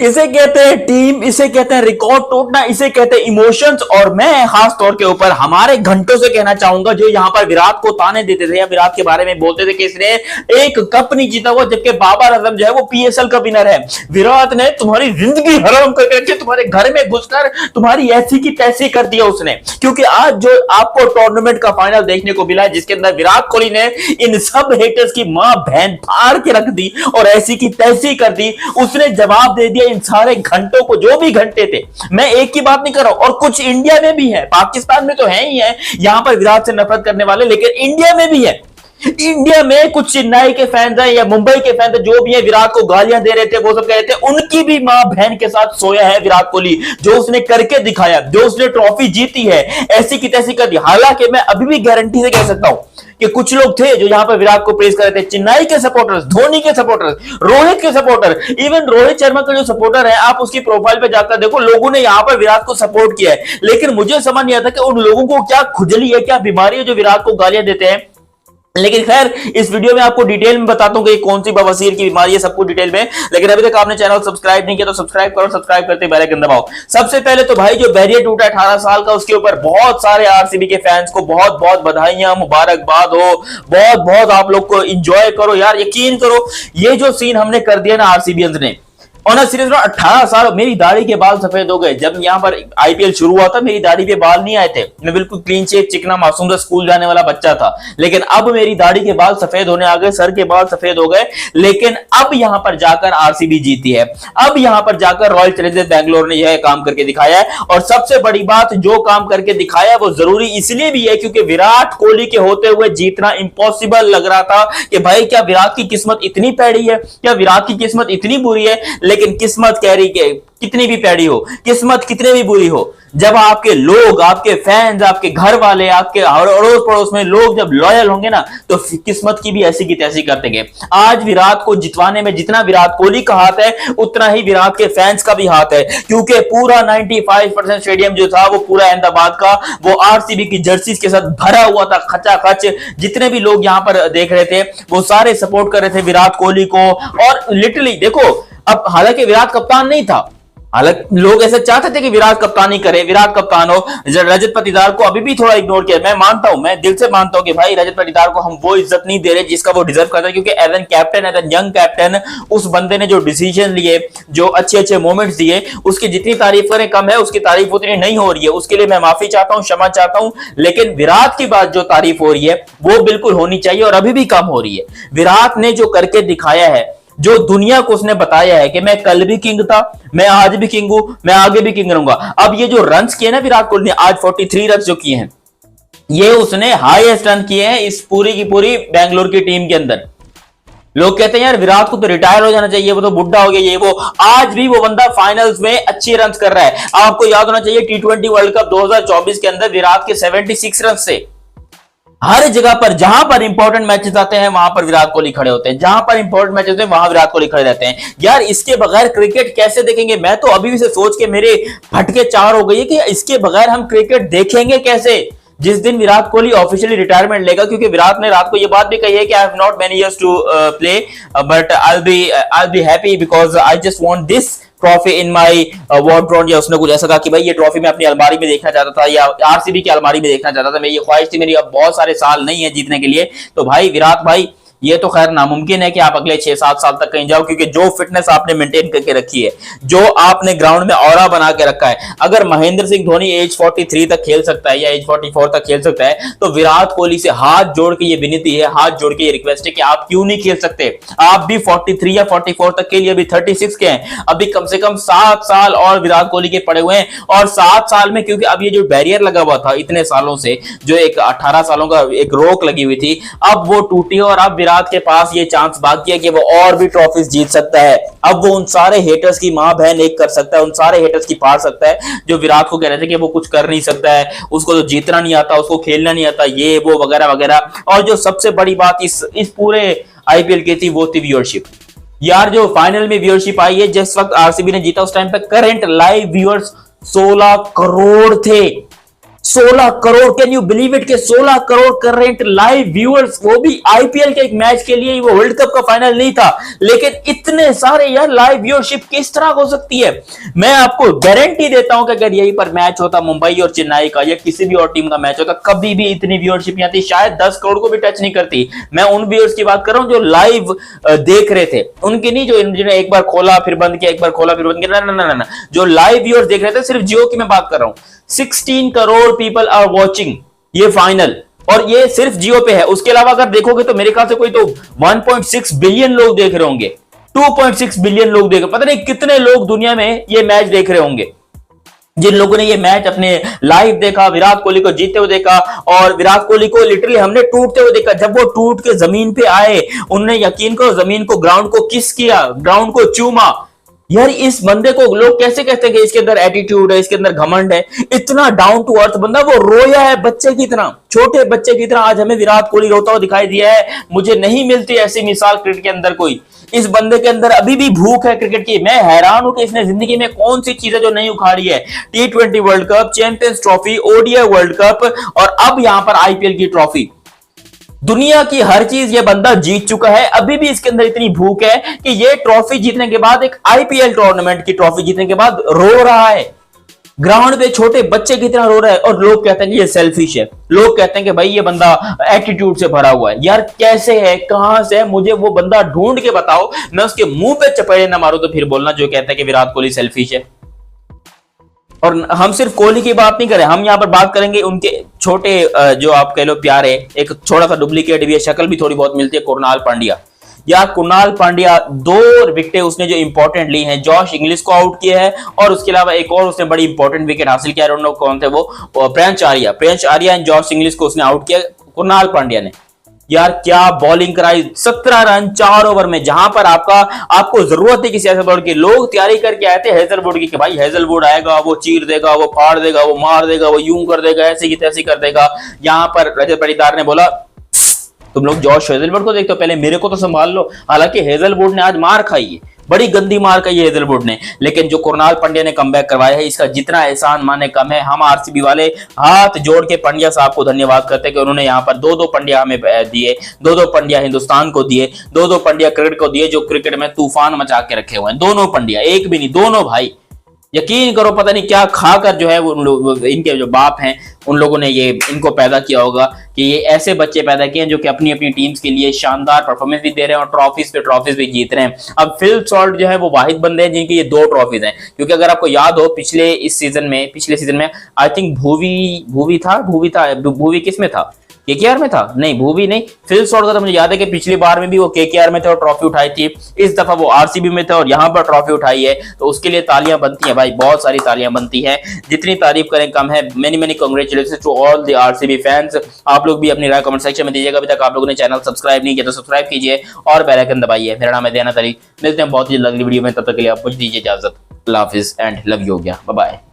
इसे कहते हैं टीम, इसे कहते हैं रिकॉर्ड टूटना, इसे कहते हैं इमोशंस। और मैं खास तौर के ऊपर हमारे घंटों से कहना चाहूंगा जो यहां पर विराट को ताने देते थे या विराट के बारे में बोलते थे कि इसने एक कप नहीं जीता हुआ, जबकि बाबर आजम जो है वो पीएसएल का विनर है। विराट ने तुम्हारी जिंदगी हराम करके तुम्हारे घर में घुसकर तुम्हारी ऐसी की तैसी कर दिया उसने। क्योंकि आज जो आपको टूर्नामेंट का फाइनल देखने को मिला है जिसके अंदर विराट कोहली ने इन सब हेटर्स की मां बहन फाड़ के रख दी और ऐसी की तैसी कर दी। उसने जवाब दे दिया इन सारे घंटों को, जो भी घंटे थे। मैं एक की बात नहीं कर रहा हूं, और कुछ इंडिया में भी है, पाकिस्तान में तो है ही है यहां पर विराट से नफरत करने वाले, लेकिन इंडिया में भी है। इंडिया में कुछ चेन्नई के फैंस हैं या मुंबई के फैंस हैं, जो भी है विराट को गालियां दे रहे थे, वो सब कह रहे थे उनकी भी मां बहन के साथ सोया है विराट कोहली। जो उसने करके दिखाया, जो उसने ट्रॉफी जीती है, ऐसी की तैसी कर दी। हालांकि मैं अभी भी गारंटी से कह सकता हूं कि कुछ लोग थे जो यहां पर विराट को प्रेज कर रहे थे, चेन्नई के सपोर्टर्स, धोनी के सपोर्टर्स, रोहित के सपोर्टर, इवन रोहित शर्मा का जो सपोर्टर है, आप उसकी प्रोफाइल पे जाकर देखो, लोगों ने यहां पर विराट को सपोर्ट किया है। लेकिन मुझे समझ नहीं आता कि उन लोगों को क्या खुजली है, क्या बीमारी है जो विराट को गालियां देते हैं। लेकिन खैर, इस वीडियो में आपको डिटेल में बताता हूं कि कौन सी बवासीर की बीमारी है, सब कुछ डिटेल में। लेकिन अभी तक आपने चैनल सब्सक्राइब नहीं किया तो सब्सक्राइब करो, सब्सक्राइब करते बेल आइकन दबाओ। सबसे पहले तो भाई जो बैरियर टूटा 18 साल का, उसके ऊपर बहुत सारे आरसीबी के फैंस को बहुत बहुत बधाइयां, मुबारकबाद हो, बहुत बहुत आप लोग को एंजॉय करो यार। यकीन करो, ये जो सीन हमने कर दिया ना आरसीबीएंस ने, और ना सीरियस 18 साल, मेरी दाढ़ी के बाल सफेद हो गए। जब यहां पर आईपीएल शुरू हुआ था, मेरी दाढ़ी पे बाल नहीं आए थे, मैं बिल्कुल क्लीन शेव, चिकना मासूम सा स्कूल जाने वाला बच्चा था। लेकिन अब मेरी दाढ़ी के बाल सफेद होने आ गए, सर के बाल सफेद हो गए। लेकिन अब यहां पर जाकर आरसीबी जीती है, अब यहां पर जाकर रॉयल चैलेंजर्स बैंगलोर ने यह काम करके दिखाया है। और सबसे बड़ी बात, जो काम करके दिखाया वो जरूरी इसलिए भी है क्योंकि विराट कोहली के होते हुए जीतना इम्पॉसिबल लग रहा था कि भाई क्या विराट की किस्मत इतनी पैड़ी है, क्या विराट की किस्मत इतनी बुरी है। लेकिन किस्मत कह रही के कितनी भी पैड़ी हो, किस्मत कितनी भी बुरी हो, जब आपके लोग, आपके फैंस, आपके घर वाले, आपके अड़ोस पड़ोस में लोग जब लॉयल होंगे ना, तो किस्मत की भी ऐसी की तैसी कर देंगे। आज विराट को जितवाने में जितना विराट कोहली का हाथ है, उतना ही विराट के फैंस का भी हाथ है। क्योंकि पूरा 95% स्टेडियम जो था वो पूरा अहमदाबाद का, वो आरसीबी की जर्सीज के साथ भरा हुआ था, खचाखच। जितने भी लोग यहां पर देख रहे थे वो सारे सपोर्ट कर रहे थे विराट कोहली को। और लिटरली देखो, अब हालांकि विराट कप्तान नहीं था, हालांकि लोग ऐसा चाहते थे कि विराट कप्तानी करे, विराट कप्तान हो। रजत पाटीदार को अभी भी थोड़ा इग्नोर किया। मैं मानता हूं, मैं दिल से मानता हूं कि भाई रजत पाटीदार को हम वो इज्जत नहीं दे रहे जिसका वो डिजर्व करता है। क्योंकि as an captain, as an young captain, उस बंदे ने जो डिसीजन लिए, जो अच्छे अच्छे मोमेंट्स दिए, उसकी जितनी तारीफ करें कम है, उसकी तारीफ उतनी नहीं हो रही है। उसके लिए मैं माफी चाहता हूं, क्षमा चाहता हूं। लेकिन विराट की बात जो तारीफ हो रही है वो बिल्कुल होनी चाहिए, और अभी भी कम हो रही है। विराट ने जो करके दिखाया है, जो दुनिया को उसने बताया है कि मैं कल भी किंग था, मैं आज भी किंग हूं, मैं आगे भी किंग रहूंगा। अब ये जो रन्स किए ना विराट कोहली ने, आज 43 रन जो किए हैं, ये उसने हाईएस्ट रन किए हैं इस पूरी की पूरी बैंगलोर की टीम के अंदर। लोग कहते हैं यार विराट को तो रिटायर हो जाना चाहिए, वो तो बुढ़ा हो गया, ये वो। आज भी वो बंदा फाइनल्स में अच्छे रन कर रहा है। आपको याद होना चाहिए T20 वर्ल्ड कप 2024 के अंदर विराट के 76 रन से हर जगह पर, जहां पर इंपॉर्टेंट मैचेस आते हैं वहां पर विराट कोहली खड़े होते हैं, जहां पर इंपॉर्टेंट मैचेस होते हैं वहां विराट कोहली खड़े रहते हैं। यार इसके बगैर क्रिकेट कैसे देखेंगे? मैं तो अभी से सोच के मेरे फटके चार हो गई है कि इसके बगैर हम क्रिकेट देखेंगे कैसे, जिस दिन विराट कोहली ऑफिशियली रिटायरमेंट लेगा। क्योंकि विराट ने रात को ये बात भी कही है कि I have not many years to play, but I be happy because I just want this trophy in my wardrobe. या उसने कुछ ऐसा कहा कि भाई ये ट्रॉफी मैं अपनी अलमारी में देखना चाहता था, या आरसीबी की अलमारी में देखना चाहता था, मेरी ये ख्वाहिश थी, मेरी अब बहुत सारे साल नहीं है जीतने के लिए। तो भाई विराट भाई, ये तो खैर नामुमकिन है कि आप अगले 6-7 साल तक कहीं जाओ, क्योंकि जो फिटनेस आपने मेंटेन करके रखी है, जो आपने ग्राउंड में ऑरा बना के रखा है, अगर महेंद्र सिंह धोनी एज 43 तक खेल सकता है या एज 44 तक खेल सकता है, तो विराट कोहली से हाथ जोड़ के ये विनती है, हाथ जोड़ के ये रिक्वेस्ट है कि आप क्यों नहीं खेल सकते? आप भी 43 या 44 तक के लिए, अभी 36 के हैं, अभी कम से कम 7 साल और विराट कोहली के पड़े हुए हैं। और 7 साल में, क्योंकि अब ये जो बैरियर लगा हुआ था इतने सालों से, जो एक 18 सालों का एक रोक लगी हुई थी, अब वो टूटी और अब विराट के पास ये चांस बाकी है कि वो और भी ट्रॉफीज जीत सकता है। अब वो उन सारे हेटर्स की मां बहन एक कर सकता है, उन सारे हेटर्स की फाड़ सकता है जो विराट को कह रहे थे कि वो कुछ कर नहीं सकता है, उसको तो जीतना नहीं आता, उसको खेलना नहीं आता, ये वो वगैरह वगैरह। और जो सबसे बड़ी बात इस पूरे आईपीएल की थी वो थी व्यूअरशिप। यार जो फाइनल में व्यूअरशिप आई है, जिस वक्त आरसीबी ने जीता उस टाइम पे करंट लाइव व्यूअर्स 16 करोड़ थे। 16 crore, can you believe it, के 16 करोड़ करंट लाइव व्यूअर्स, वो भी आईपीएल के एक मैच के लिए। वो वर्ल्ड कप का फाइनल नहीं था, लेकिन इतने सारे यार लाइव व्यूअरशिप किस तरह हो सकती है। मैं आपको गारंटी देता हूं कि अगर यहीं पर मैच होता मुंबई और चेन्नई का या किसी भी और टीम का मैच होता, कभी भी इतनी व्यूअरशिप नहीं आती, शायद 10 करोड़ को भी टच नहीं करती। मैं उन व्यूअर्स की बात कर रहा हूं जो लाइव देख रहे थे, उनकी नहीं, जो जिन्होंने एक बार खोला फिर बंद किया, एक बार खोला फिर बंद किया, ना ना ना, जो लाइव व्यूअर्स देख रहे थे, सिर्फ जियो की मैं बात कर रहा हूं। 16 करोड़ पीपल आर वॉचिंग ये फाइनल, और ये सिर्फ जियो पे है। उसके अलावा अगर देखोगे तो मेरे ख्याल से कोई तो 1.6 बिलियन लोग देख रहे होंगे, 2.6 बिलियन लोग देख, पता नहीं कितने लोग दुनिया में ये मैच देख रहे होंगे। जिन लोगों ने ये मैच अपने लाइव देखा, विराट कोहली को जीतते हुए देखा, और विराट कोहली को लिटरली हमने टूटते हुए देखा। जब वो टूट के जमीन पे आए, उन्होंने यकीन करो जमीन को, ग्राउंड को किस किया, ग्राउंड को चूमा। यार इस बंदे को लोग कैसे कहते हैं कि इसके अंदर एटीट्यूड है, इसके अंदर घमंड है। इतना डाउन टू अर्थ बंदा, वो रोया है बच्चे की तरह, छोटे बच्चे की तरह। आज हमें विराट कोहली रोता हुआ दिखाई दिया है, मुझे नहीं मिलती ऐसी मिसाल क्रिकेट के अंदर कोई। इस बंदे के अंदर अभी भी भूख है क्रिकेट की। मैं हैरान हूं कि इसने जिंदगी में कौन सी चीजें जो नहीं उखाड़ी है। T20 world cup, champions trophy, ODI world cup, और अब यहां पर आईपीएल की ट्रॉफी। दुनिया की हर चीज ये बंदा जीत चुका है। अभी भी इसके अंदर इतनी भूख है कि ये ट्रॉफी जीतने के बाद, एक आईपीएल टूर्नामेंट की ट्रॉफी जीतने के बाद रो रहा है, ग्राउंड पे छोटे बच्चे की तरह रो रहा है। और लोग कहते हैं कि ये सेल्फिश है, लोग कहते हैं कि भाई ये बंदा एटीट्यूड से भरा हुआ है। यार कैसे है, कहां से है, मुझे वो बंदा ढूंढ के बताओ, मैं उसके मुंह पे चपेड़े ना मारूं तो फिर बोलना जो कहता है कि विराट कोहली सेल्फिश है। और हम सिर्फ कोहली की बात नहीं करें, हम यहां पर बात करेंगे उनके छोटे जो आप कह लो प्यारे, एक छोटा सा डुप्लीकेट भी है, शक्ल भी थोड़ी बहुत मिलती है, कुणाल पांड्या। या कुणाल पांड्या 2 विकेटें उसने जो इंपॉर्टेंट ली हैं, जॉश इंग्लिश को आउट किया है, और उसके अलावा एक और उसने बड़ी इंपॉर्टेंट विकेट हासिल किया, कौन थे वो, Priyansh Arya and Josh Inglis को उसने आउट किया कुणाल पांड्या ने। यार क्या बॉलिंग कराई, 17 रन 4 ओवर में, जहां पर आपको जरूरत है किसी ऐसे बॉलर की। लोग तैयारी करके आए थे हेजलवुड की कि भाई हेजलवुड आएगा, वो चीर देगा, वो फाड़ देगा, वो मार देगा, वो यूं कर देगा, ऐसे की तैसी कर देगा। यहां पर रजत पाटीदार ने बोला तुम लोग जॉश हेजलवुड को देखते हो, पहले मेरे को तो संभाल लो। हालांकि हेजलवुड ने आज मार खाई है, बड़ी गंदी मार खाई है हेजलवुड ने, लेकिन जो कुणाल पांड्या ने कमबैक करवाया है, इसका जितना एहसान माने कम है। हम आरसीबी वाले हाथ जोड़ के पांड्या साहब को धन्यवाद करते हैं कि उन्होंने यहाँ पर 2-2 पांड्या हमें दिए, 2-2 पांड्या हिंदुस्तान को दिए, 2-2 पांड्या क्रिकेट को दिए, जो क्रिकेट में तूफान मचा के रखे हुए हैं। दोनों पांड्या, एक भी नहीं, दोनों भाई। यकीन करो पता नहीं क्या खाकर जो है वो इनके जो बाप हैं उन लोगों ने ये इनको पैदा किया होगा, कि ये ऐसे बच्चे पैदा किए हैं जो कि अपनी अपनी टीम्स के लिए शानदार परफॉर्मेंस भी दे रहे हैं और ट्रॉफीज पे ट्रॉफीज भी जीत रहे हैं। अब फिल सॉल्ट जो है वो वाहिद बंदे हैं जिनकी ये 2 ट्रॉफीज हैं, क्योंकि अगर आपको याद हो पिछले सीजन में आई थिंक भूवी किस में था, केकेआर में था, नहीं भूवी नहीं, फिल सॉल्ट का तो मुझे याद है कि पिछली बार में भी वो केकेआर में थे और ट्रॉफी उठाई थी। इस दफा वो आरसीबी में थे और यहां पर ट्रॉफी उठाई है, तो उसके लिए तालियां बनती हैं भाई, बहुत सारी तालियां बनती हैं, जितनी तारीफ करें कम है। Many congratulation to all the RCB fans. आप लोग भी अपनी राय कमेंट सेक्शन में दीजिएगा। अभी तक आप लोगों ने चैनल सब्सक्राइब नहीं किया तो सब्सक्राइब कीजिए और बेल आइकन दबाइए। मेरा नाम है दयानंद अली, मिलते हैं बहुत ही अगली वीडियो में, तब तक के लिए आप मुझे दीजिए इजाजत। अल्लाह हाफिज एंड लव यू हो गया, बाय बाय।